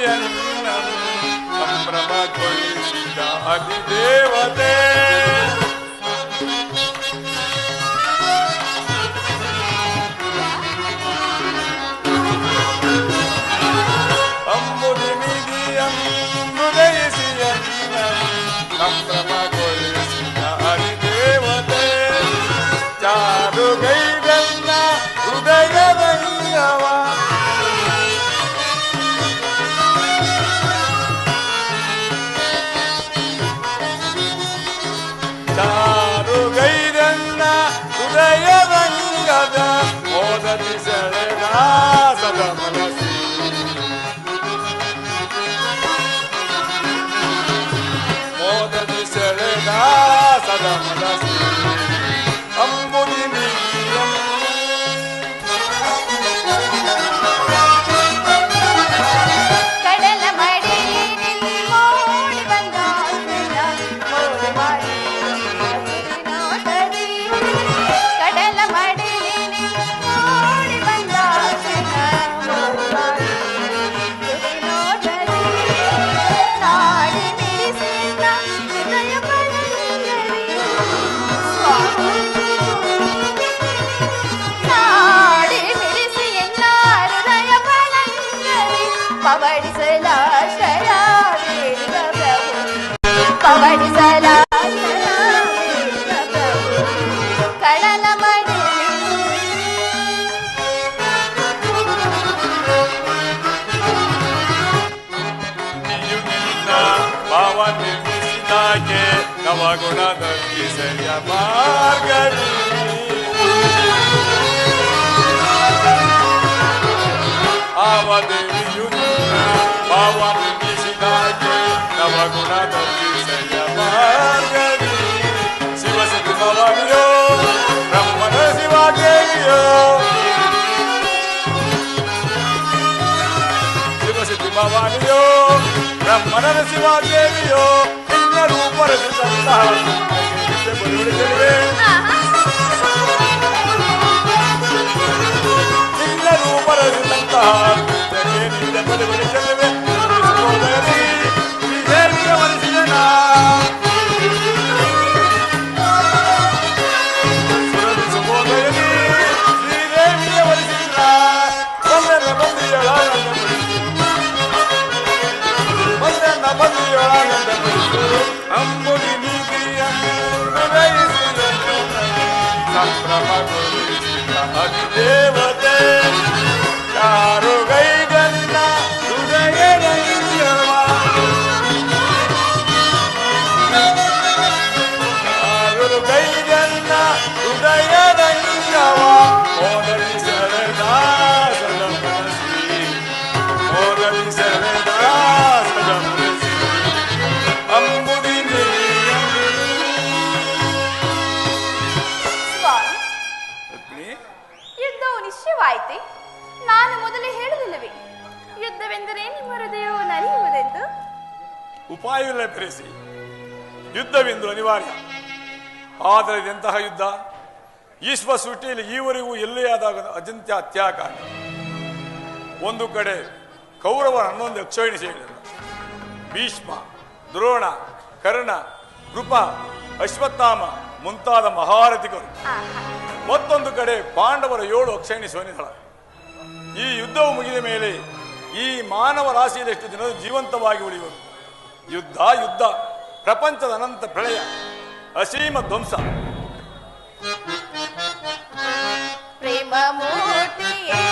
ಮಿಗಿಯನ್ನ ಸಂಭ್ರಮಗೊಳಿಸಿದ ಅಧಿದೇವತೆ ಅಂಬುದಿ ಮಿಗಿಯನ್ನುದಯಿಸಿಯನ್ನ ಸಂಭ್ರಮಗೊಳಿಸಿದ ಅಧಿದೇವತೆ ಚಾರುಗೈದನ್ನ ಹೃದಯದಯ್ಯವ ಚಾರುಗೈದನ್ನ ಹೃದಯದಂಗದ ಮೋದತಿ ಸೆಳೆದ ಸದ ಮನಸಿ ಮೋದತಿ ಸೆಳೆದ ಸದ ಮನಸಿ ಅಂಬುದಿ ನವಗುಣದ ಕಿಸೆಯ ಮಾರ್ಗದಿ ಆವದೇವಿಯು ಭಾವ ನಿರ್ಮಿಸಿದಾಗೆ ನವಗುಣದ ಕಿಸೆಯ ಮಾರ್ಗದಿ ಶಿವಸತಿ ಭವಾನಿಯೋ ಬ್ರಹ್ಮನ ಶಿವಾದೇವಿಯೋ ಶಿವಸತಿ ಭವಾನಿಯೋ ಬ್ರಹ್ಮನ ಶಿವಾದೇವಿಯೋ ರೂಪರಸಿದಂತಹ ಬಲಿವಡಿಸಲಿವೆ ನಿನ್ನ ರೂಪರಸಿದಂತಹ ನಿನ್ನ ಬಲಿವಡಿಸಲಿವೆ ಶ್ರೀದೇವಿಯ ಮನಸ್ಸಿನ ಸುಬೋಧಯನಿ ಶ್ರೀದೇವಿಯ ಮನಸ್ಸಿನ ಒಂದರ ಬಂದಿಯೊಳಾನಂದ ಅಂಬುದಿ ಸಂಭ್ರಮಗೊಳಿಸಿದ ಅಧಿದೇವತೆ ಚಾರುಗೈದನ್ನ ಹೃದಯದಯ್ಯವ ಚಾರುಗೈದನ್ನ ಹೃದಯದಯ್ಯವ ಮೋದಲಿ ಸೆಳೆದ ಸದ ಮನಸಿ ಮೋದಲಿ ಸೆಳೆದ ಸದ ಮನಸಿ ಅಂಬುದಿ ಯುದ್ಧವು ನಿಶ್ಚಯವಾಯಿತೆ. ನಾನು ಮೊದಲೇ ಹೇಳಲಿಲ್ಲವೇ ಯುದ್ಧವೆಂದರೆ ನಿಮ್ಮ ಹೃದಯವು ನಲಿಯುವುದೆಂದು? ಉಪಾಯವಿಲ್ಲ ಬೆರೆಸಿ, ಯುದ್ಧವೆಂದು ಅನಿವಾರ್ಯ. ಆದರೆ ಇದೆಂತಹ ಯುದ್ಧ? ಈಶ್ವ ಸೃಷ್ಟಿಯಲ್ಲಿ ಈವರೆಗೂ ಎಲ್ಲೇ ಆದಾಗ ಅಜಂತ್ಯ ಹತ್ಯಾಕಾಂಡ. ಒಂದು ಕಡೆ ಕೌರವರ 11 ಅಕ್ಷೋಹಿಣಿ ಸೇರಿದರು. ಭೀಷ್ಮ, ದ್ರೋಣ, ಕರ್ಣ, ಕೃಪ, ಅಶ್ವತ್ಥಾಮ ಮುಂತಾದ ಮಹಾರಥಿಕರು. ಮತ್ತೊಂದು ಕಡೆ ಪಾಂಡವರ 7 ಅಕ್ಷೋಹಿಣಿ ಸೈನ್ಯದಳ. ಈ ಯುದ್ಧವು ಮುಗಿದ ಮೇಲೆ ಈ ಮಾನವ ರಾಶಿಯದಷ್ಟು ಜನರು ಜೀವಂತವಾಗಿ ಉಳಿಯುವರು. ಯುದ್ಧ ಯುದ್ಧ, ಪ್ರಪಂಚದ ಅನಂತ ಪ್ರಳಯ, ಅಸೀಮ ಧ್ವಂಸ. ಪ್ರೇಮ ಮೂರ್ತಿಯೇ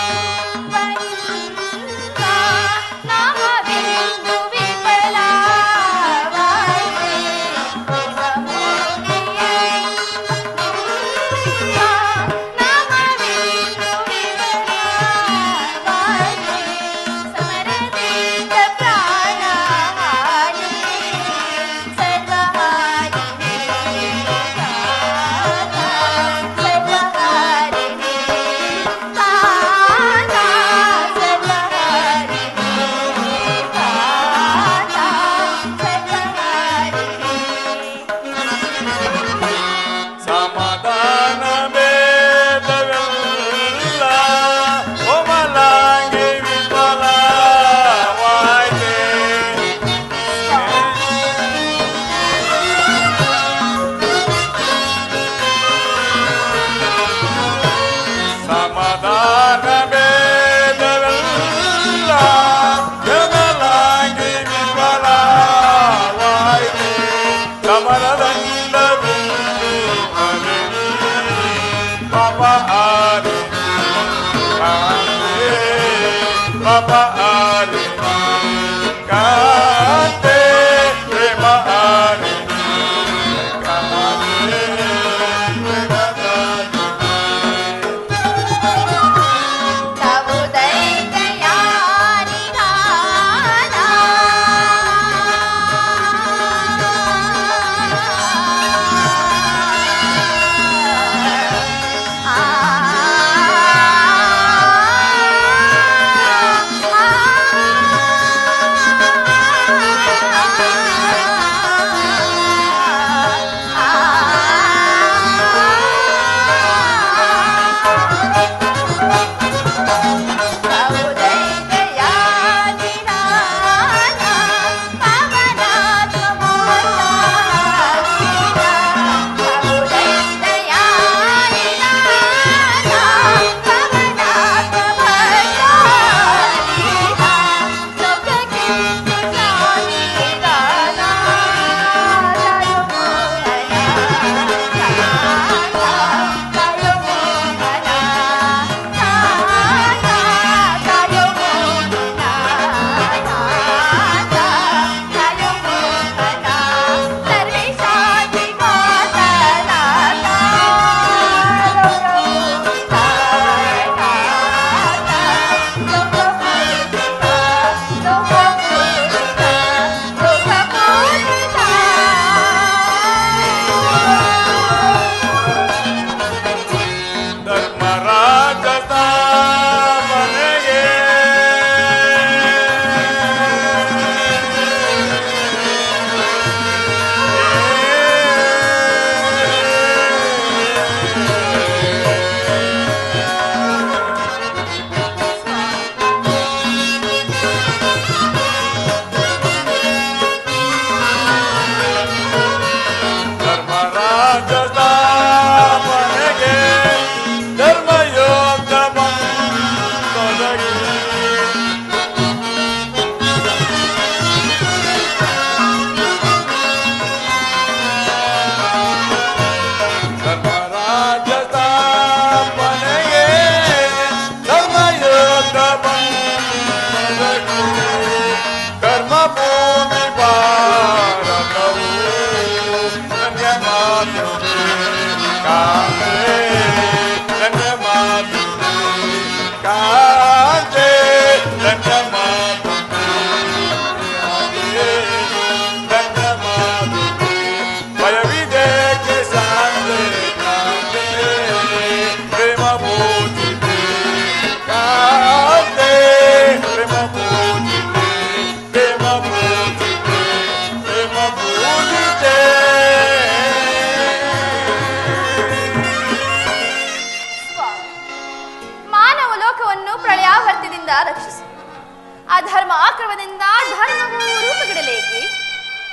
ಧರ್ಮ ಆಕ್ರಮದಿಂದ ಧರ್ಮವು ರೂಪುಗಿಡಲೇಕೆ?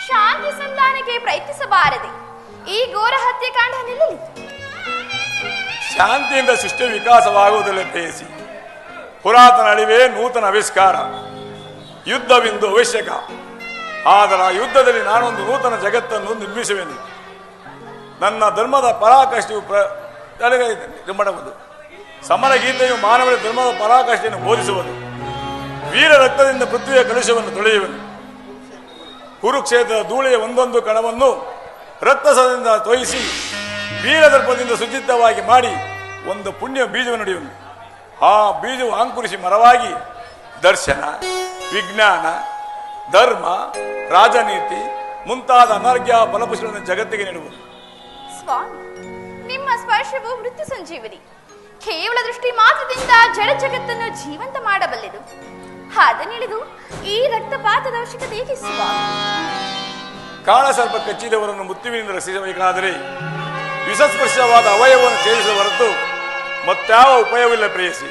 ಶಾಂತಿ ಸಂಧಾನಕ್ಕೆ ಪ್ರಯತ್ನಿಸಬಾರದೆ? ಈ ಘೋರ ಹತ್ಯೆಕಾಂಡ ನಿಲ್ಲಲಿತು. ಶಾಂತಿಯಿಂದ ಸೃಷ್ಟಿ ವಿಕಾಸವಾಗುವುದಿಲ್ಲ ಪ್ರೇಯಸಿ. ಪುರಾತನ ಅಳಿವೇ ನೂತನ ಆವಿಷ್ಕಾರ. ಯುದ್ಧವೆಂದು ಅವಶ್ಯಕ. ಆದರೆ ಆ ಯುದ್ಧದಲ್ಲಿ ನಾನೊಂದು ನೂತನ ಜಗತ್ತನ್ನು ನಿರ್ಮಿಸುವೆನು. ನನ್ನ ಧರ್ಮದ ಪರಾಕಾಷ್ಠೆಯು ಮಾಡಬಹುದು. ಸಮರ ಗೀತೆಯು ಮಾನವರ ಧರ್ಮದ ಪರಾಕಾಷ್ಠೆಯನ್ನು ಬೋಧಿಸುವುದು. ವೀರ ರಕ್ತದಿಂದ ಪೃಥ್ವಿಯ ಕಲುಷವನ್ನು ತೊಳೆಯುವನು. ಕುರುಕ್ಷೇತ್ರದ ಧೂಳಿಯ ಒಂದೊಂದು ಕಣವನ್ನು ರಕ್ತಸದಿಂದ ತೋಯಿಸಿ ವೀರದರ್ಪದಿಂದ ಸುಚಿತವಾಗಿ ಮಾಡಿ ಒಂದು ಪುಣ್ಯ ಬೀಜವನ್ನು ನಡೆಯುವನು. ಆ ಬೀಜವು ಅಂಕುರಿಸಿ ಮರವಾಗಿ ದರ್ಶನ, ವಿಜ್ಞಾನ, ಧರ್ಮ, ರಾಜನೀತಿ ಮುಂತಾದ ಅನರ್ಘ್ಯ ಫಲಪುಷ್ಪಗಳನ್ನು ಜಗತ್ತಿಗೆ ನೀಡುವುದು. ಸ್ವಾಮಿ, ನಿಮ್ಮ ಸ್ಪರ್ಶವು ಮೃತ್ಯು ಸಂಜೀವನಿ. ಕೇವಲ ದೃಷ್ಟಿ ಮಾತ್ರದಿಂದ ಜಡ ಜಗತ್ತನ್ನು ಜೀವಂತ ಮಾಡಬಲ್ಲೆದು. ಅದನ್ನಿಳಿದು ಈ ರಕ್ತಪಾತದ ಅವಶ್ಯಕತೆ ಏಕೆ ಸ್ವಾಮಿ? ಕಾಳ ಸ್ವಲ್ಪ ಕಚ್ಚಿದವರನ್ನು ಮೃತ್ಯುವಿನಿಂದ ರಕ್ಷಿಸಬೇಕಾದರೆ ವಿಷಸ್ಪರ್ಶವಾದ ಅವಯವವನ್ನು ಛೇದಿಸುವ ಹೊರತು ಮತ್ಯಾವ ಉಪಯೋಗವಿಲ್ಲ ಪ್ರೇಯಸಿ.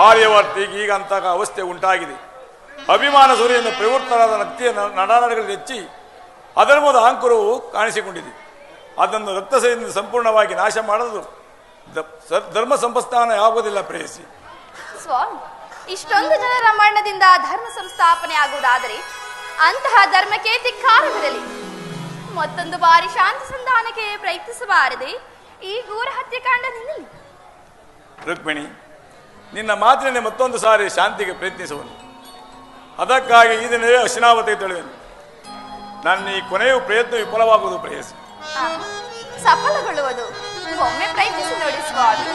ಆರ್ಯವರ್ತಿಗೆ ಈಗ ಅಂತಹ ಅವಸ್ಥೆ ಉಂಟಾಗಿದೆ. ಅಭಿಮಾನ ಸೂರ್ಯನ ಪ್ರವೃತ್ತರಾದ ನಕ್ತಿಯ ನಡಾನಡಗಳಲ್ಲಿ ಹೆಚ್ಚಿ ಅಧರ್ಮದ ಆಂಕುರವು ಕಾಣಿಸಿಕೊಂಡಿದೆ. ಅದನ್ನು ರಕ್ತಸದಿಂದ ಸಂಪೂರ್ಣವಾಗಿ ನಾಶ ಮಾಡಲು ಧರ್ಮ ಸಂಸ್ಥಾನ ಆಗುವುದಿಲ್ಲ ಪ್ರೇಯಸಿ. ಸ್ವಾಮಿ, ಇಷ್ಟೊಂದು ಜನರ ಮರಣದಿಂದ ಧರ್ಮ ಸಂಸ್ಥಾಪನೆ ಆಗುವುದಾದರೆ ಅಂತಹ ಧರ್ಮಕ್ಕೆ ಧಿಕ್ಕಾರವಿರಲಿ. ಮತ್ತೊಂದು ಬಾರಿ ಶಾಂತಿ ಸಂಧಾನಕ್ಕೆ ಪ್ರಯತ್ನಿಸಬಾರದೆ? ಈ ಘೋರ ಹತ್ಯೆಕಾಂಡ ನಿಲ್ಲಲಿ. ರುಕ್ಮಿಣಿ, ನಿನ್ನ ಮಾತಿನಲ್ಲಿ ಮತ್ತೊಂದು ಸಾರಿ ಶಾಂತಿಗೆ ಪ್ರಯತ್ನಿಸುವನು. ಅದಕ್ಕಾಗಿ ಈ ದಿನವೇ ಅಶನಾವತಿ ತಿಳಿಯುವನು. ನನ್ನ ಈ ಕೊನೆಯ ಪ್ರಯತ್ನ ವಿಫಲವಾಗುವುದು ಪ್ರೇಯಸಿ. ಸಫಲಗೊಳ್ಳುವುದು. ಒಮ್ಮೆ ಪ್ರಯತ್ನಿಸಿ ನೋಡಿ ಸ್ವಾಮಿ.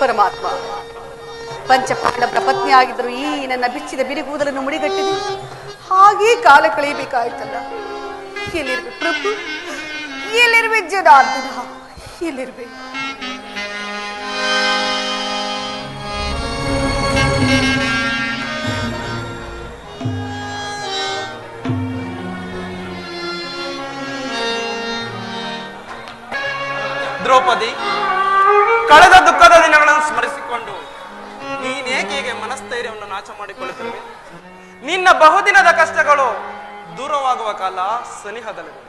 ಪರಮಾತ್ಮ ಪಂಚಪಾಂಡವರ ಪತ್ನಿಯಾಗಿದ್ದರು ಈ ನನ್ನ ಬಿಚ್ಚಿದ ಬಿರಿಗೂದಲನ್ನು ಮುಡಿಗಟ್ಟಿದೆ. ಹಾಗೇ ಕಾಲ ಕಳೆಯಬೇಕಾಯ್ತಲ್ಲ. ಎಲ್ಲಿರ್ಬೇಕು ಪ್ರಭು, ಎಲ್ಲಿರ್ವೆ ಜನಾರ್ದನ, ಎಲ್ಲಿರ್ವೆ? ದ್ರೌಪದಿ, ಕಳೆದ ದುಃಖದ ದಿನಗಳನ್ನು ಸ್ಮರಿಸಿಕೊಂಡು ನೀನೇಕೆ ಮನಸ್ಥೈರ್ಯವನ್ನು ನಾಶ ಮಾಡಿಕೊಳ್ಳುತ್ತಿರುವೆ? ನಿನ್ನ ಬಹುದಿನದ ಕಷ್ಟಗಳು ದೂರವಾಗುವ ಕಾಲ ಸನಿಹದಲ್ಲಿದೆ.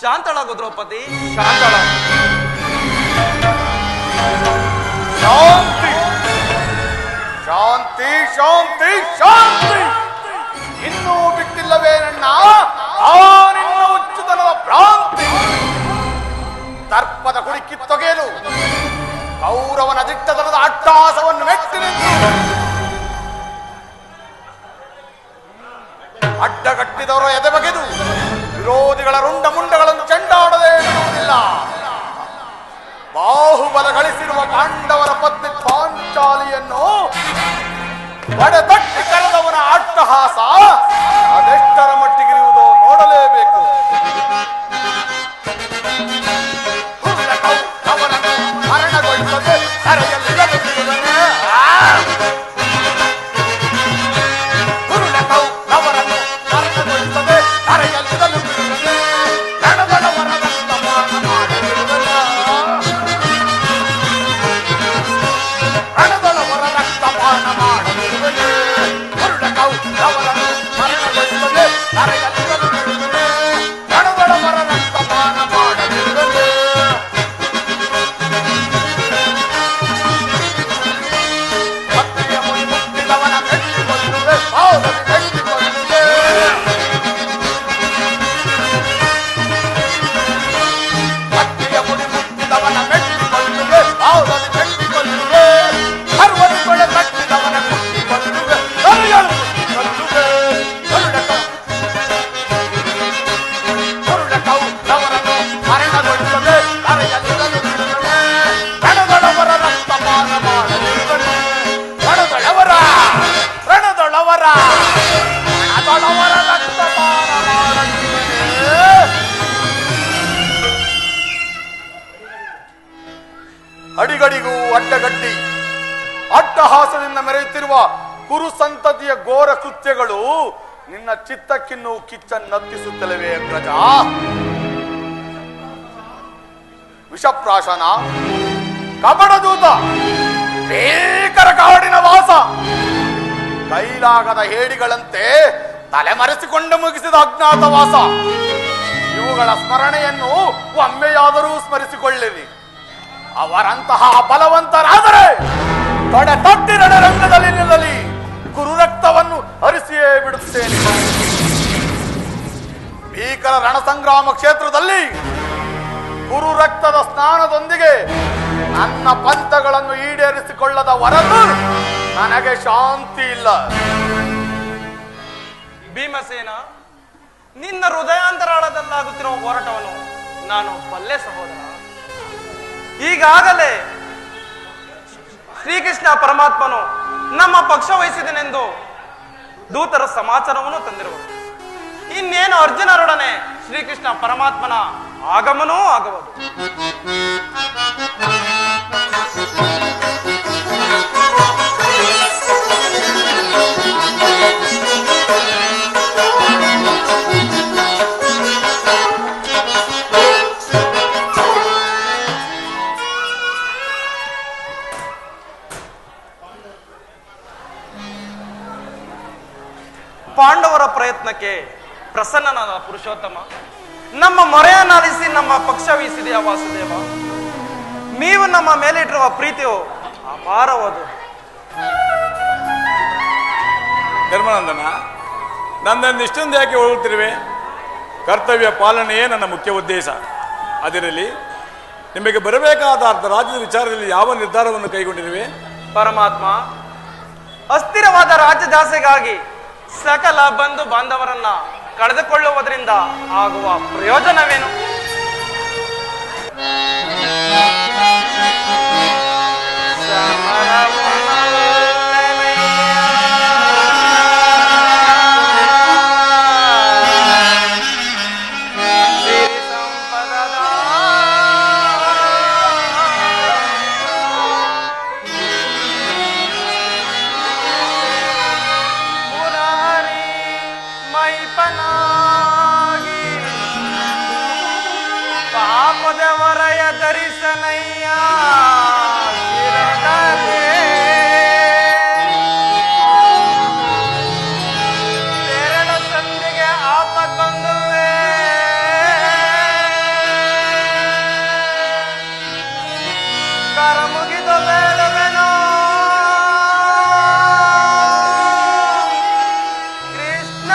ಶಾಂತಳಾಗು ದ್ರೌಪದಿ, ಶಾಂತಳಾಗು. ಶಾಂತಿ ಶಾಂತಿ ಶಾಂತಿ ಶಾಂತಿ. ಇನ್ನೂ ಬಿಟ್ಟಿಲ್ಲವೇ ನನ್ನ ಆ ನಿನ್ನ ಹುಚ್ಚುತನದ ಭ್ರಾಂತಿ ದರ್ಪದ ಕುಡಿ ಕಿತ್ತೊಗೆಯಲು ಕೌರವನ ದಿಟ್ಟತನದ ಅಟ್ಟಹಾಸವನ್ನು ಮೆಟ್ಟಿ ನಿಂತು ಅಡ್ಡಗಟ್ಟಿದವರ ಎದೆ ಬಗೆದು ವಿರೋಧಿಗಳ ರುಂಡ ಮುಂಡಗಳನ್ನು ಚೆಂಡಾಡದೆ ಇರುವುದಿಲ್ಲ. ಬಾಹುಬಲ ಗಳಿಸಿರುವ ಪಾಂಡವರ ಪತ್ನಿ ಪಾಂಚಾಲಿಯನ್ನು ಬಡತಟ್ಟಿ ಕರೆದವನ ಅಟ್ಟಹಾಸ ಅದೆಷ್ಟರ ಮಟ್ಟಿಗಿರುವುದೋ ನೋಡಲೇಬೇಕು. ಅವನನ್ನು ಮರಣಗೊಳಿಸದೆ ಸರೆಯಲ್ಲಿರಲು ಬಿಡುವನೆ. ಅವರನ್ನು ಮರಣಗೊಳಿಸದೆ ಸರೆಯಲ್ಲಿರಲು ಬಿಡುವನೆ. ದಡದಡವರ ರಕ್ತಪಾನ ಮಾಡಲಿರುವನೆ. ರಣದೊಳವರ ರಕ್ತಪಾನ ಮಾಡಲಿರುವನೆ. ಅವರನ್ನು ಮರಣಗೊಳಿಸದೆ ಸರೆಯಲ್ಲಿರಲು ಬಿಡುವನೆ. ರಣದೊಳವರ ರಕ್ತಪಾನ ಮಾಡಲಿರುವನೆ. ಭಕ್ತಿಯ ಮುಡಿ ಮುಟ್ಟಿದವನ ಮೆಟ್ಟಿಕೊಳ್ಳುವೆ. ಪಾದದಿ ಮೆಟ್ಟಿಕೊಳ್ಳುವೆ. ಭಕ್ತಿಯ ಮುಡಿ ಮುಟ್ಟಿದವನ ಮೆಟ್ಟಿಕೊಳ್ಳುವೆ. ಪಾದದಿ ಮೆಟ್ಟಿಕೊಳ್ಳುವೆ. ಸರ್ವರಿಗೊಳೆ ಕಟ್ಟಿದವನ ಮುಟ್ಟಿಕೊಳ್ಳುವೆ. ಸರಿಯಲು ಮುಟ್ಟಿಕೊಳ್ಳುವೆ. ಅವರನ್ನು ಮರಣಗೊಳಿಸದೆ ಕರೆಯಲ್ಲಿರಲು ಬಿಡುವನೆ. ರಣದೊಳವರ ರಕ್ತಪಾನ ಮಾಡಲಿರುವನೆ. ರಣದೊಳವರ ರಣದೊಳವರ ರಣದೊಳವರ ರಕ್ತಪಾನ ಮಾಡಲಿರುವನೆ. ಅಡಿಗಡಿಗೂ ಅಡ್ಡಗಡ್ಡಿ ಅಟ್ಟಹಾಸದಿಂದ ಮೆರೆಯುತ್ತಿರುವ ಕುರು ಸಂತತಿಯ ಘೋರ ಕೃತ್ಯಗಳು ನಿನ್ನ ಚಿತ್ತಕ್ಕಿನ್ನೂ ಕಿಚ್ಚನ್ನತ್ತಿಸುತ್ತಲವೇ ಅಗ್ರಜ. ವಿಷಪ್ರಾಶನ, ಕಪಟದೂತ, ಭೀಕರ ಕಾಡಿನ ವಾಸ, ಕೈಲಾಗದ ಹೇಡಿಗಳಂತೆ ತಲೆಮರೆಸಿಕೊಂಡು ಮುಗಿಸಿದ ಅಜ್ಞಾತವಾಸ, ಇವುಗಳ ಸ್ಮರಣೆಯನ್ನು ಒಮ್ಮೆಯಾದರೂ ಸ್ಮರಿಸಿಕೊಳ್ಳಿರಿ. ಅವರಂತಹ ಬಲವಂತರಾದರೆ ತೊಡೆ ತಟ್ಟಿ ರಣರಂಗದಲ್ಲಿ ನಿಲ್ಲಲಿ, ಕುರು ರಕ್ತವನ್ನು ಹರಿಸಿಯೇ ಬಿಡುತ್ತೇನೆ. ಭೀಕರ ರಣಸಂಗ್ರಾಮ ಕ್ಷೇತ್ರದಲ್ಲಿ ಕುರು ರಕ್ತದ ಸ್ನಾನದೊಂದಿಗೆ ನನ್ನ ಪಂಥಗಳನ್ನು ಈಡೇರಿಸಿಕೊಳ್ಳದ ಹೊರತು ನನಗೆ ಶಾಂತಿ ಇಲ್ಲ. ಭೀಮಸೇನ, ನಿನ್ನ ಹೃದಯಾಂತರಾಳದಲ್ಲಾಗುತ್ತಿರುವ ಹೋರಾಟವನ್ನು ನಾನು ಬಲ್ಲೆ ಸಹೋದರ. ಈಗಾಗಲೇ ಶ್ರೀಕೃಷ್ಣ ಪರಮಾತ್ಮನು ನಮ್ಮ ಪಕ್ಷ ವಹಿಸಿದನೆಂದು ದೂತರ ಸಮಾಚಾರವನ್ನು ತಂದಿರುವರು. ಇನ್ನೇನು ಅರ್ಜುನರೊಡನೆ ಶ್ರೀಕೃಷ್ಣ ಪರಮಾತ್ಮನ ಆಗಮನೂ ಆಗಬಹುದು. ಪಾಂಡವರ ಪ್ರಯತ್ನಕ್ಕೆ ಪ್ರಸನ್ನನಾದ ಪುರುಷೋತ್ತಮ, ನಮ್ಮ ಮೊರೆಯನ್ನಾಲಿಸಿ ನಮ್ಮ ಪಕ್ಷ ವಹಿಸಿದೆಯ ವಾಸುದೇವ. ನೀವು ನಮ್ಮ ಮೇಲಿಟ್ಟಿರುವ ಪ್ರೀತಿಯು ಅಪಾರವಾದು. ಧರ್ಮನಂದನ, ನನ್ನನ್ನು ಇಷ್ಟೊಂದು ಯಾಕೆ ಹೊರಡುತ್ತಿರುವೆ? ಕರ್ತವ್ಯ ಪಾಲನೆಯೇ ನನ್ನ ಮುಖ್ಯ ಉದ್ದೇಶ. ಅದರಲ್ಲಿ ನಿಮಗೆ ಬರಬೇಕಾದ ಅರ್ಧ ರಾಜ್ಯದ ವಿಚಾರದಲ್ಲಿ ಯಾವ ನಿರ್ಧಾರವನ್ನು ಕೈಗೊಂಡಿರುವೆ? ಪರಮಾತ್ಮ, ಅಸ್ಥಿರವಾದ ರಾಜ್ಯದಾಸೆಗಾಗಿ ಸಕಲ ಬಂಧು ಬಾಂಧವರನ್ನ ಕಳೆದುಕೊಳ್ಳುವುದರಿಂದ ಆಗುವ ಪ್ರಯೋಜನವೇನು? ಪಾಪದವರಯ ಧರಿಸನಯ್ಯ ತೆರಳ ಸಂದಿಗೆ ಆಪಕೊಂದುವೆ. ಕರ ಮುಗಿದು ಬೇಡವೆನೋ ಕೃಷ್ಣ.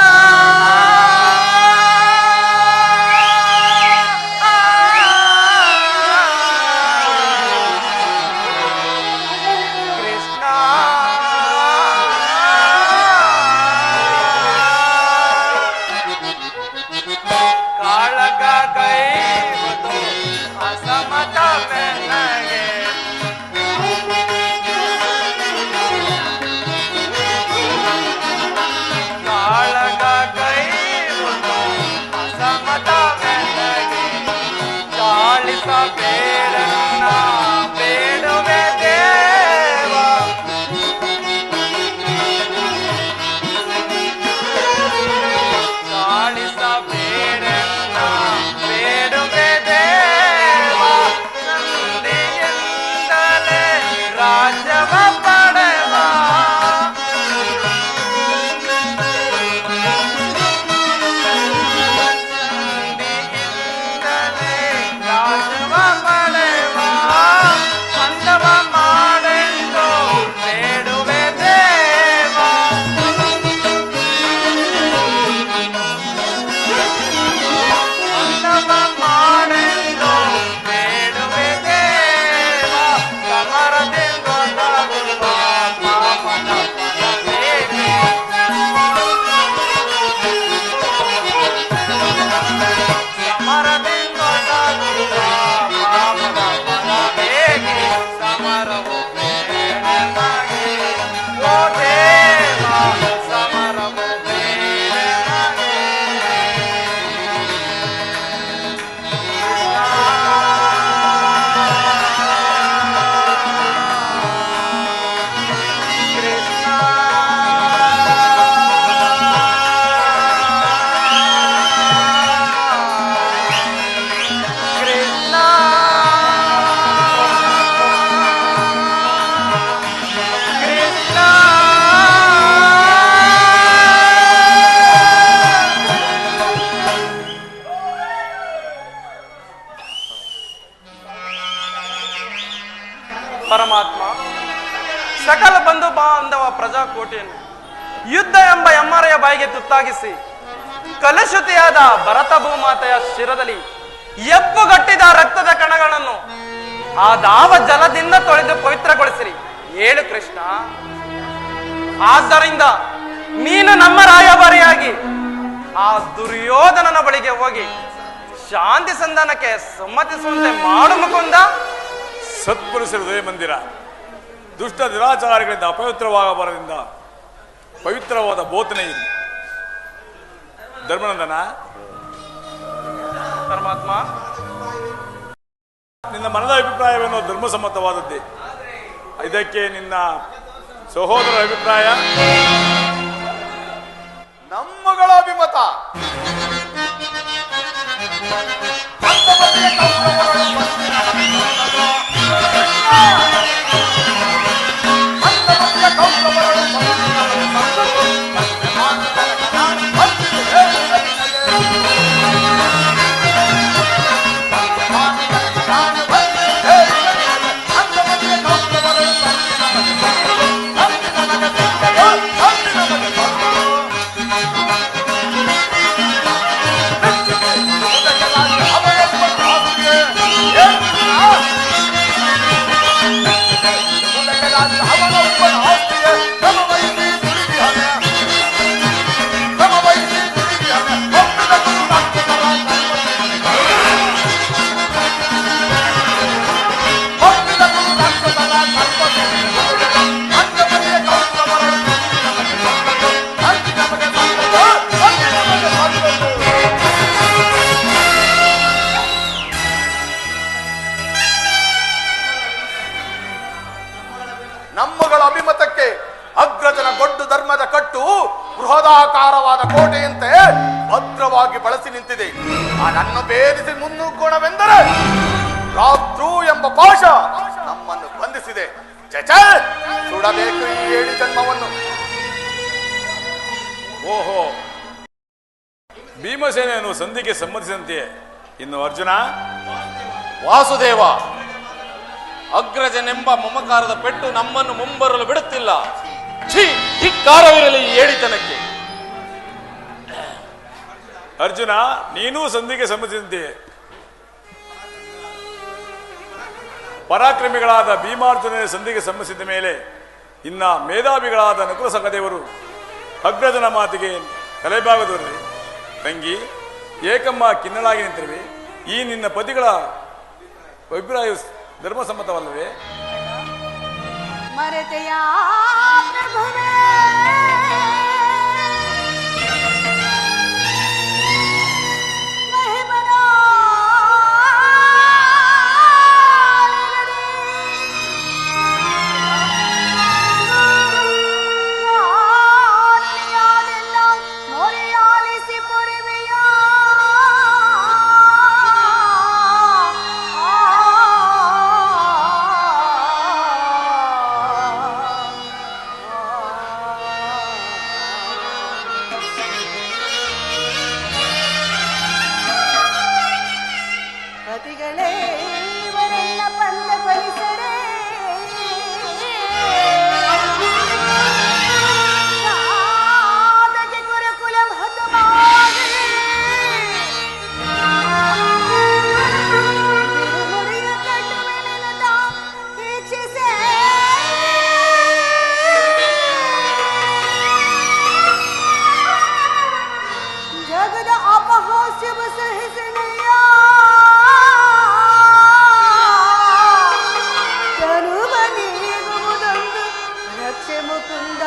ಪ್ರಜಾಕೋಟೆಯನ್ನು ಯುದ್ಧ ಎಂಬ ಎಮ್ಮರೆಯ ಬಾಯಿಗೆ ತುತ್ತಾಗಿಸಿ ಕಲುಷಿತೆಯಾದ ಭರತ ಭೂಮಾತೆಯ ಶಿರದಲ್ಲಿ ಎಪ್ಪುಗಟ್ಟಿದ ರಕ್ತದ ಕಣಗಳನ್ನು ಆ ದಾವ ಜಲದಿಂದ ತೊಳೆದು ಪವಿತ್ರಗೊಳಿಸಿರಿ. ಹೇಳು ಕೃಷ್ಣ. ಆದ್ದರಿಂದ ನೀನು ನಮ್ಮ ರಾಯಭಾರಿಯಾಗಿ ಆ ದುರ್ಯೋಧನನ ಬಳಿಗೆ ಹೋಗಿ ಶಾಂತಿ ಸಂಧಾನಕ್ಕೆ ಸಮ್ಮತಿಸುವಂತೆ ಮಾಡು ಮುಕುಂದ. ಸತ್ಪುರುಷರ ಹೃದಯ ಮಂದಿರ ದುಷ್ಟ ದುರಾಚಾರಗಳಿಂದ ಅಪವಿತ್ರವಾಗಬಾರದಿಂದ ಪವಿತ್ರವಾದ ಬೋಧನೆ ಇದೆ. ಧರ್ಮನಂದನ, ಪರಮಾತ್ಮ, ನಿನ್ನ ಮನದ ಅಭಿಪ್ರಾಯವೇನೋ ಧರ್ಮಸಮ್ಮತವಾದದ್ದೇ. ಇದಕ್ಕೆ ನಿನ್ನ ಸಹೋದರರ ಅಭಿಪ್ರಾಯ? ನಮ್ಮಗಳ ಅಭಿಮತ ನಮ್ಮಗಳ ಅಭಿಮತಕ್ಕೆ ಅಗ್ರಜನ ಗೊಡ್ಡು ಧರ್ಮದ ಕಟ್ಟು ಬೃಹದಾಕಾರವಾದ ಕೋಟೆಯಂತೆ ಭದ್ರವಾಗಿ ಬಳಸಿ ನಿಂತಿದೆ. ಅದನ್ನು ಭೇದಿಸಿ ಮುನ್ನುಗ್ಗೋಣವೆಂದರೆ ರಾತ್ರು ಎಂಬ ಪಾಶ ನಮ್ಮನ್ನು ಬಂಧಿಸಿದೆ. ಚಚೆ, ಸುಡಬೇಕು ಈ 7 ಜನ್ಮವನ್ನು. ಓಹೋ, ಭೀಮಸೇನೆಯನ್ನು ಸಂಧಿಗೆ ಸಮ್ಮತಿಸಿದಂತೆಯೇ. ಇನ್ನು ಅರ್ಜುನ? ವಾಸುದೇವ, ಅಗ್ರಜನೆಂಬ ಮಮಕಾರದ ಪೆಟ್ಟು ನಮ್ಮನ್ನು ಮುಂಬರಲು ಬಿಡುತ್ತಿಲ್ಲ. ಛೀ, ಧಿಕ್ಕಾರವಿರಲಿ ಈ ಏಡಿತನಕ್ಕೆ. ಅರ್ಜುನ, ನೀನೂ ಸಂಧಿಗೆ ಸಮ್ಮತಿಸಿದಂತೆಯೇ. ಪರಾಕ್ರಮಿಗಳಾದ ಭೀಮಾರ್ಜುನ ಸಂಧಿಗೆ ಸಮ್ಮತಿಸಿದ ಮೇಲೆ ಇನ್ನ ಮೇಧಾವಿಗಳಾದ ನಕುಲ ಸಹದೇವರು ಅಗ್ರಜನ ಮಾತಿಗೆ ತಲೆಬಾಗದವರೇ. ತಂಗಿ ಏಕಮ್ಮ ಕಿನ್ನಲಾಗಿ ನಿಂತಿರುವೆ. ಈ ನಿನ್ನ ಪತಿಗಳ ಅಭಿಪ್ರಾಯ ಧರ್ಮಸಮ್ಮತವಲ್ಲವೇ? ಮರೆತೆಯ ಪ್ರಭುವೇ, ಪತಿಗಳೇ ಇವರೆಲ್ಲ ಬಂದ ಪರಿಸರೇ, ಸಾಧಕೆ ಗುರುಕುಲ ಹತಮಾಗಿ ಬಿರುನುಡಿಯ ಕಟ್ಟುವೆನೆನುತ ವೀಕ್ಷಿಸೇ. ಜಗದ ಅಪಹಾಸ್ಯವ ಸಹಿಸನೆಯ ಮುಕುಂದ.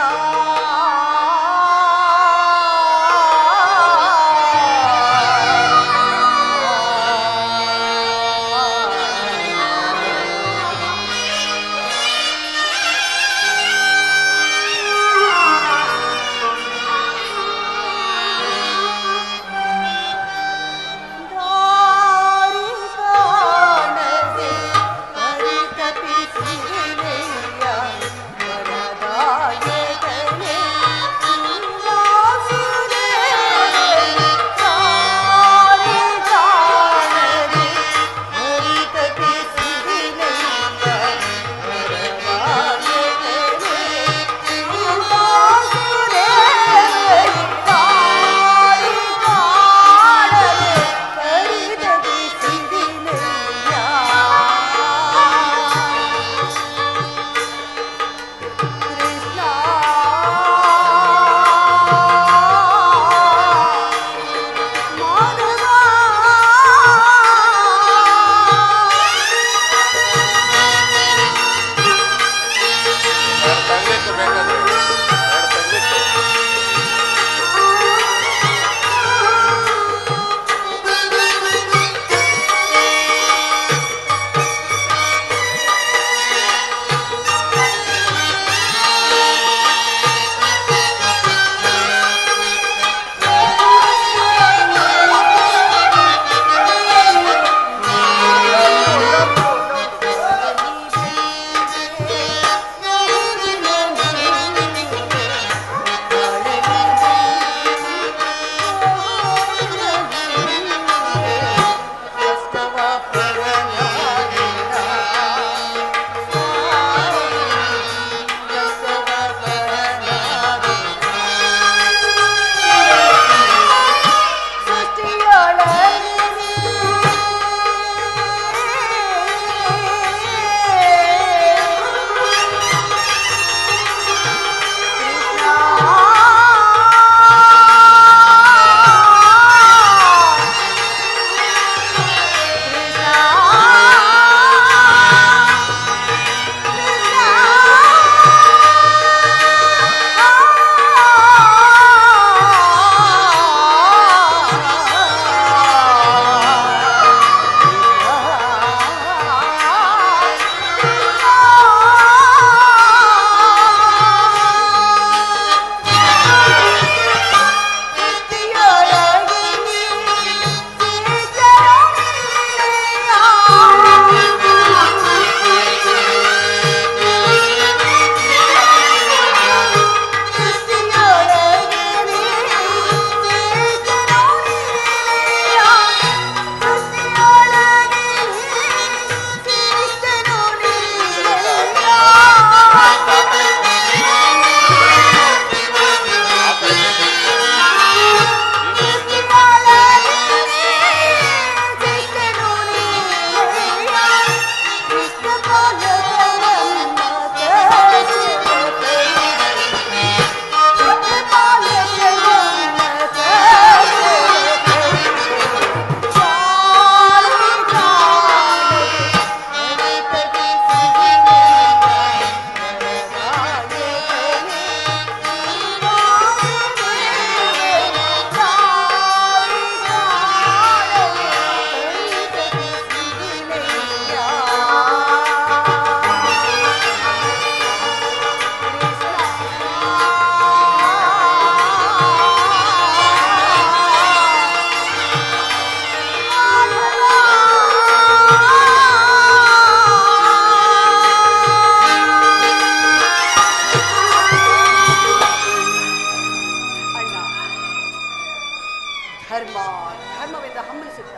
ಧರ್ಮವೆಂದ ಹಮ್ಮಲಿಸುತ್ತ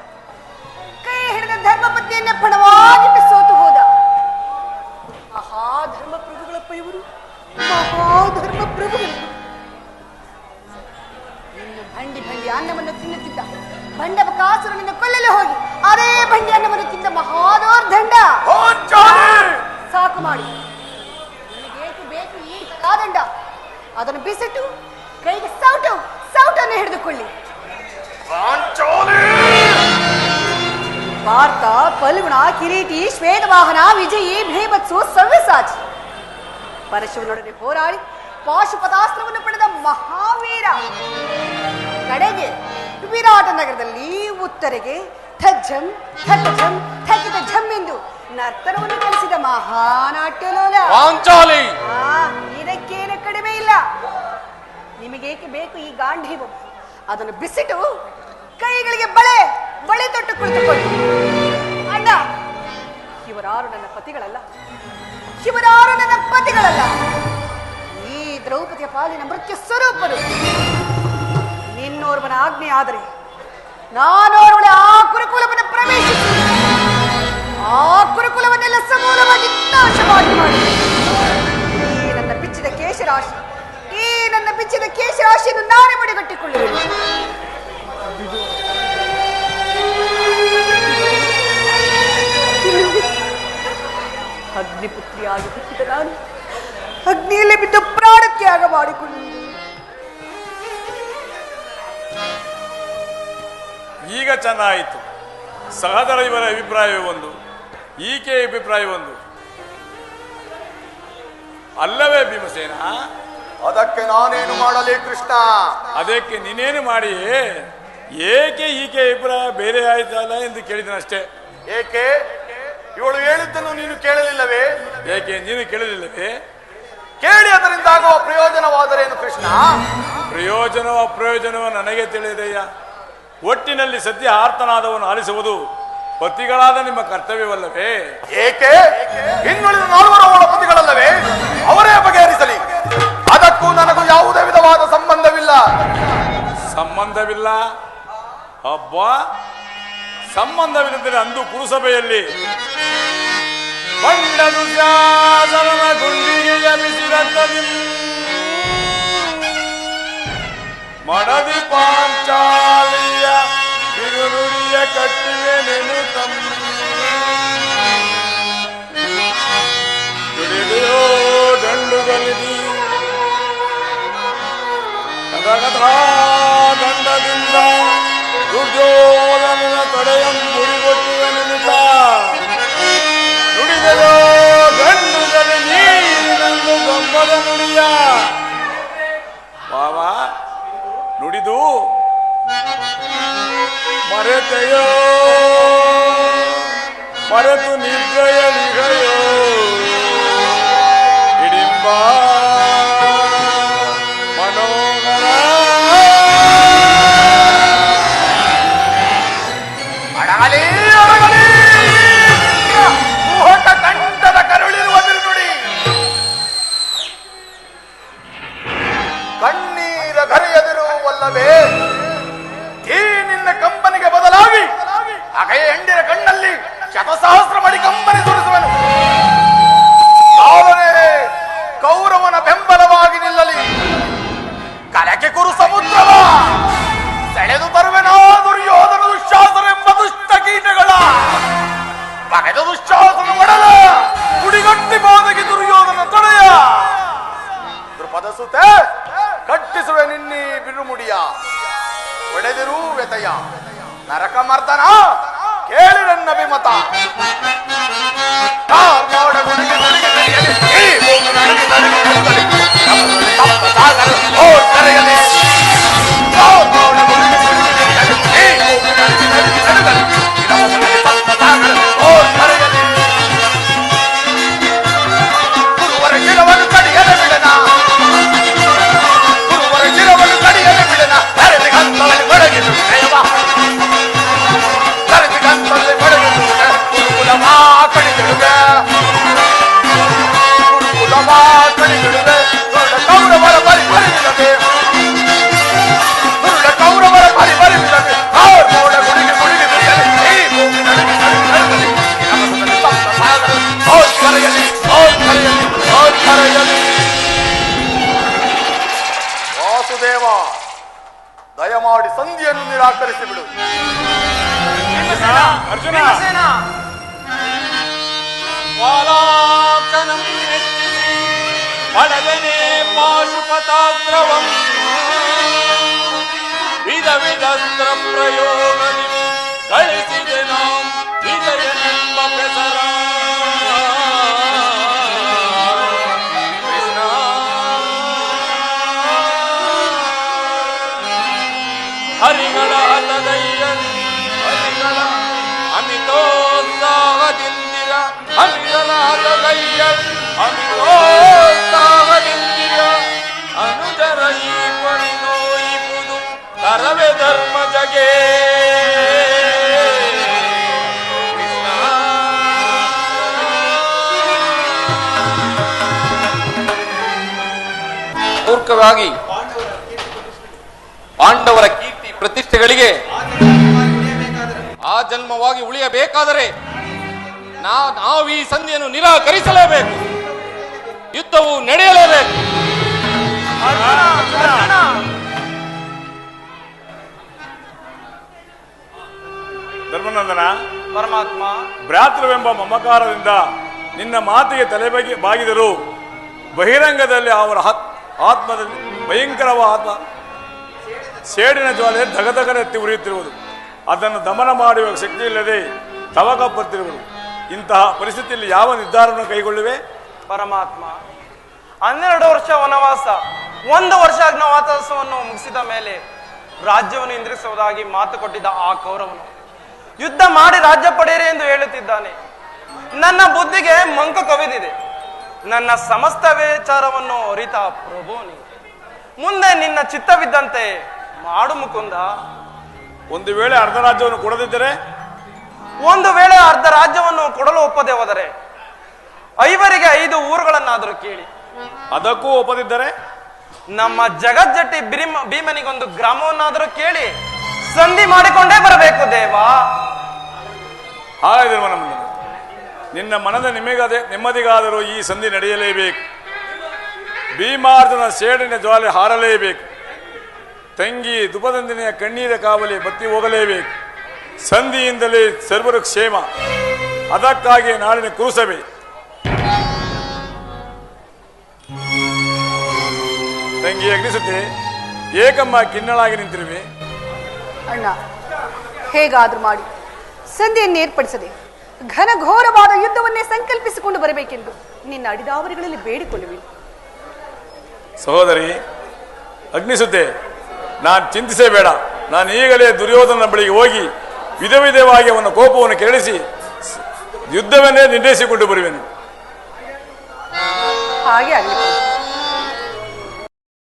ಕೈ ಹಿಡಿದ ಧರ್ಮಪತ್ನಿಯನ್ನೇ ಪಣವಾಗಿಟ್ಟು ಸೋತು ಹೋದ ಮಹಾಧರ್ಮ ಪ್ರಭುಗಳಪ್ಪ ಇವರು, ಮಹಾಧರ್ಮ ಪ್ರಭುಗಳು. ಇನ್ನು ಭಂಡಿ ಅನ್ನವನ್ನು ತಿನ್ನುತ್ತಿದ್ದ ಬಂಡಬಕಾಸುರನಿಂದ ಕೊಲ್ಲಲು ಹೋಗಿ ಅದೇ ಭಂಡಿ ಅನ್ನವನ್ನು ತಿಂದ ಮಹಾದೋರ್ದಂಡ. ಸಾಕು ಮಾಡಿ, ನಿನಗೇಕೆ ಬೇಕು ಈ ಕಾದಂಡ? ಅದನ್ನು ಬಿಸಿಟ್ಟು ಕೈಗೆ ಸೌಟನ್ನು ಹಿಡಿದುಕೊಳ್ಳಿ. ಭಾರತ, ಫಲ್ಗುಣ, ಕಿರೀಟಿ, ಶ್ವೇತವಾಹನ, ವಿಜಯಿ, ಭೀಭತ್ಸು, ಸವ್ಯಸಾಚಿ ಪರಶುವನೊಡನೆ ಹೋರಾಡಿ ಪಾಶುಪತಾಸ್ತ್ರವನ್ನು ಪಡೆದ ಮಹಾವೀರ. ಕಡೆಗೆ ವಿರಾಟ ನಗರದಲ್ಲಿ ಉತ್ತರೆಗೆ ಥಜ್ಜಂ ಥಜ್ಜಂ ಥಕಿತ ಝಂ ಎಂದು ನರ್ತನವನ್ನು ಕಲಿಸಿದ ಮಹಾನಾಟ್ಯಲೋಲ. ಇದಕ್ಕೇನು ಕಡಿಮೆ ಇಲ್ಲ. ನಿಮಗೇಕೆ ಬೇಕು ಈ ಗಾಂಧೀವ? ಅದನ್ನು ಬಿಸಿಟ್ಟು ಕೈಗಳಿಗೆ ಬಳೆ ತೊಟ್ಟು ಕುಳಿತುಕೊಳ್ಳಿ. ಅಣ್ಣ, ಇವರಾರು ನನ್ನ ಪತಿಗಳಲ್ಲ, ಈ ದ್ರೌಪದಿಯ ಪಾಲಿನ ಮೃತ್ಯು ಸ್ವರೂಪರು. ನಿನ್ನೋರ್ವನ ಆಜ್ಞೆ ಆದರೆ ನಾನೋರ್ವಳ ಆ ಕುರುಕುಲವನ್ನು ಪ್ರವೇಶಿಸಿ ಆ ಕುರುಕುಲವನ್ನೆಲ್ಲ ಸಮೂಲವಾಗಿ ನಾಶವಾಗಿ ಮಾಡಿ ಈ ನನ್ನ ಬಿಚ್ಚಿದ ಕೇಶರಾಶಿಯನ್ನು ನಾನೇ ಮಡಿಗಟ್ಟಿಕೊಳ್ಳುವೆ. ಅಗ್ನಿಪುತ್ರಿಯಾಗಿ ಹುಟ್ಟಿದ ನಾನು ಅಗ್ನಿಯಲ್ಲಿ ಬಿದ್ದು ಪ್ರಾಣತ್ಯಾಗ ಮಾಡಿಕೊಳ್ಳಿ. ಈಗ ಚೆನ್ನಾಯಿತು. ಸಹೋದರ ಇವರ ಅಭಿಪ್ರಾಯವೇ ಒಂದು, ಈಕೆ ಅಭಿಪ್ರಾಯ ಒಂದು ಅಲ್ಲವೇ ಭೀಮಸೇನ? ಅದಕ್ಕೆ ನಾನೇನು ಮಾಡಲಿ ಕೃಷ್ಣ? ಅದಕ್ಕೆ ನೀನೇನು ಮಾಡಿ ಏಕೆ ಈಕೆ ಅಭಿಪ್ರಾಯ ಬೇರೆ ಆಯ್ತಲ್ಲ ಎಂದು ಕೇಳಿದನಷ್ಟೇ. ಏಕೆ? ಇವಳು ಹೇಳಿದ್ದನ್ನು ನೀನು ಕೇಳಲಿಲ್ಲವೇ? ಏಕೆ ನೀನು ಕೇಳಲಿಲ್ಲವೇ? ಕೇಳಿ ಅದರಿಂದ ಆಗುವ ಪ್ರಯೋಜನವಾದರೇನು ಕೃಷ್ಣ? ಪ್ರಯೋಜನವ ಅಪ್ರಯೋಜನವ ನನಗೆ ತಿಳಿದಯ್ಯ. ಒಟ್ಟಿನಲ್ಲಿ ಸದ್ಯ ಆರ್ತನಾದವನ್ನು ಆಲಿಸುವುದು ಪತಿಗಳಾದ ನಿಮ್ಮ ಕರ್ತವ್ಯವಲ್ಲವೇ? ಏಕೆ? ಇನ್ನುಳಿದ 4 ಅವಳ ಪತಿಗಳಲ್ಲವೇ? ಅವರೇ ಬಗೆಹರಿಸಲಿ. ಅದಕ್ಕೂ ನನಗೂ ಯಾವುದೇ ವಿಧವಾದ ಸಂಬಂಧವಿಲ್ಲ. ಸಂಬಂಧವಿಲ್ಲ? ಹಬ್ಬ ಸಂಬಂಧವಿಲ್ಲದರೆ ಅಂದು ಕುರುಸಭೆಯಲ್ಲಿ ಬಂಡದು ಶಾಸನ ಗುಂಡಿಗೆಯ ಬಿಸಿರಂತದಿ ಮಡದಿ ಪಾಂಚಾಲಿಯ ಬಿರುನುಡಿಯ ಕಟ್ಟಿವೆ ನೆನು ದುಡಿದೆಯೋ ದಂಡುಗಲಿದಿ ದಂಡದಿಂದ ದುರ್ಯೋಧನನ ತಡೆಯಂ ಗುರಿಗೊಟ್ಟುವೆ ನೆನುತ ನುಡಿದೆಯೋ ಗಂಡುಗಲಿ ನೀನಂದು ಗಂಬದ ನುಡಿಯ ಬಾವ ನುಡಿದು ಮರೆತೆಯೋ ಮರೆತು ನಿದ್ರೆಯ ನಿಗಯೋ ಹಿಡಿಂಬ ಮನೋಗರ ಅಡಗಲಿ ಮೋಹಕ ಕಂಠದ ಕರುಳಿರುವ ಬಿರುನುಡಿ ಕಣ್ಣೀರ ಘರೆಯದಿರುವಲ್ಲವೇ? ಈ ನಿನ್ನ ಕಂಪನಿಗೆ ಬದಲಾಗಿ ಅಗೆಯ ಹೆಂಡಿನ ಕಣ್ಣಲ್ಲಿ ಶತಸಹಸ್ರ ಮಡಿ ಕಂಪನಿ ಸುರಿಸುವನು. ಅವನೇ ಕೌರವನ ಬೆಂಬಲವಾಗಿ ನಿಲ್ಲಲಿ. ಕಲಕೆ ಕುರು ಸಮುದ್ರವ ಸೆಳೆದು ತರುವೆನೋ ದುರ್ಯೋಧನ ದುಶ್ಯಾಸನ ಎಂಬ ದುಷ್ಟ ಕೀಟಗಳ ಬಗೆದ ದುಶ್ಯಾಸನ ಒಡಲ ಕುಡಿಗಟ್ಟಿ ಬಾದಗಿ ದುರ್ಯೋಧನ ತೊಡೆಯ ದೃಪದ ಸುತೆ ಕಟ್ಟಿಸುವೆ ನಿನ್ನಿ ಬಿರುಮುಡಿಯ ಒಡೆದಿರು ವ್ಯತಯ ನರಕ ಮರ್ದನ ಕೇಳಿ ನನ್ನ ಅಭಿಮತ. ಗುರುವರ ಗಿರವನ್ನು ಕಡಿಯಲು ಬಿಡನ ಕೌರವರ ಬರಿ ಬರಿದಿರದೆ ಕೇಳುವುದನ್ನು ನಿರಾಕರಿಸಿ ಬಿಡು. ಅರ್ಜುನ ವಾಲಾಕನಂ ಹೆಚ್ಚಿಸಿ ಪಡೆದನೆ ಪಾಶುಪತಾಸ್ತ್ರವಂ ವಿಧ ವಿಧಸ್ತ್ರ ಪ್ರಯೋಗದಿ ಗಳಿಸಿದೆ ನಾವು ವಿಜಯನೆಂಬ ಹೆಸರ. ಕೃಷ್ಣ ಹರಿಗಳ ಹತಗೈಯನ್ ಹರಿಗಳ ಅಮಿತೋತ್ಸಾಹದಿಂದಿರ ಹರಿಗಳ ಹತಗೈಯನ್ ಅಮಿತೋತ್ಸಾಹದಿಂದಿರ ಅನುಜರ ಈ ಪರಿನೋಯಿಪುದು ತರವೆ ಧರ್ಮ ಜಗೇ. ಮೂರ್ಖವಾಗಿ ಪಾಂಡವರ ಕೀರ್ತಿ ಪ್ರತಿಷ್ಠೆಗಳಿಗೆ ಆ ಜನ್ಮವಾಗಿ ಉಳಿಯಬೇಕಾದರೆ ನಾವು ಈ ಸಂಧಿಯನ್ನು ನಿರಾಕರಿಸಲೇಬೇಕು. ಯುದ್ಧವು ನಡೆಯಲೇಬೇಕು. ಧರ್ಮನಂದನ, ಪರಮಾತ್ಮ, ಭ್ರಾತೃವೆಂಬ ಮಮಕಾರದಿಂದ ನಿನ್ನ ಮಾತಿಗೆ ಬಾಗಿದರು ಬಹಿರಂಗದಲ್ಲಿ ಅವರ ಆತ್ಮದಲ್ಲಿ ಭಯಂಕರವಾದ ಸೇಡಿನ ಜ್ವಾಲೆ ಧಗಧಗನೆತ್ತಿ ಉರಿಯುತ್ತಿರುವುದು. ಅದನ್ನು ದಮನ ಮಾಡುವ ಶಕ್ತಿ ಇಲ್ಲದೆ ತವಕಪಡುತ್ತಿರುವುದು. ಇಂತಹ ಪರಿಸ್ಥಿತಿಯಲ್ಲಿ ಯಾವ ನಿರ್ಧಾರವನ್ನು ಕೈಗೊಳ್ಳುವೆ? ಪರಮಾತ್ಮ, 12 ವರ್ಷ ವನವಾಸ, 1 ವರ್ಷ ಅಜ್ಞಾತವಾಸವನ್ನು ಮುಗಿಸಿದ ಮೇಲೆ ರಾಜ್ಯವನ್ನು ಇಂದ್ರಿಸುವುದಾಗಿ ಮಾತು ಕೊಟ್ಟಿದ್ದ ಆ ಕೌರವನು ಯುದ್ಧ ಮಾಡಿ ರಾಜ್ಯ ಪಡೆಯಿರಿ ಎಂದು ಹೇಳುತ್ತಿದ್ದಾನೆ. ನನ್ನ ಬುದ್ಧಿಗೆ ಮಂಕ ಕವಿದಿದೆ. ನನ್ನ ಸಮಸ್ತ ವಿಚಾರವನ್ನು ಅರಿತ ಪ್ರಭು ನೀನು. ಮುಂದೆ ನಿನ್ನ ಚಿತ್ತವಿದ್ದಂತೆ ಮಾಡು ಮುಕುಂದ. ಒಂದು ವೇಳೆ ಅರ್ಧ ರಾಜ್ಯವನ್ನು ಕೊಡದಿದ್ದರೆ? ಒಂದು ವೇಳೆ ಅರ್ಧ ರಾಜ್ಯವನ್ನು ಕೊಡಲು ಒಪ್ಪದೆ ಹೋದರೆ 5ರಿಗೆ 5 ಊರುಗಳನ್ನಾದರೂ ಕೇಳಿ. ಅದಕ್ಕೂ ಒಪ್ಪದಿದ್ದರೆ? ನಮ್ಮ ಜಗಜ್ಜಟ್ಟಿ ಭೀಮನಿಗೊಂದು ಗ್ರಾಮವನ್ನಾದರೂ ಕೇಳಿ ಸಂಧಿ ಮಾಡಿಕೊಂಡೇ ಬರಬೇಕು ದೇವ. ಹಾಗಾದರೆ ನಿನ್ನ ಮನದ ನೆಮ್ಮದಿಗಾದರೂ ಈ ಸಂಧಿ ನಡೆಯಲೇಬೇಕು. ಭೀಮಾರ್ಜುನ ಸೇಡಿನ ಜ್ವಾಲೆ ಹಾರಲೇಬೇಕು. ತಂಗಿ ದುಪದಂದಿನೆಯ ಕಣ್ಣೀರ ಕಾವಲಿ ಬತ್ತಿ ಹೋಗಲೇಬೇಕು. ಸಂಧಿಯಿಂದಲೇ ಸರ್ವರು ಕ್ಷೇಮ. ಅದಕ್ಕಾಗಿ ನಾಳಿನ ಕುರುಸಭೆ. ತಂಗಿ ಅಗ್ನಿಸುತ್ತೆ, ಏಕಮ್ಮ ಕಿನ್ನಳಾಗಿ ನಿಂತಿರುವೆ. ಅಣ್ಣ, ಹೇಗಾದ್ರೂ ಮಾಡಿ ಸಂಧಿಯನ್ನು ಏರ್ಪಡಿಸದೆ ಘನಘೋರವಾದ ಯುದ್ಧವನ್ನೇ ಸಂಕಲ್ಪಿಸಿಕೊಂಡು ಬರಬೇಕೆಂದು ನಿನ್ನ ಅಡಿದಾವರಿಗಳಲ್ಲಿ ಬೇಡಿಕೊಳ್ಳುವೆ. ಸಹೋದರಿ ಅಗ್ನಿಸುತ್ತೆ, ನಾನು ಚಿಂತಿಸಬೇಡ. ನಾನು ಈಗಲೇ ದುರ್ಯೋಧನ ಬಳಿಗೆ ಹೋಗಿ ವಿಧ ವಿಧವಾಗಿ ಅವನ ಕೋಪವನ್ನು ಕೆರಳಿಸಿ ಯುದ್ಧವನ್ನೇ ನಿರ್ಣಯಿಸಿಕೊಂಡು ಬರುವೆನು. ಹಾಗೆ ಆಗಲಿ.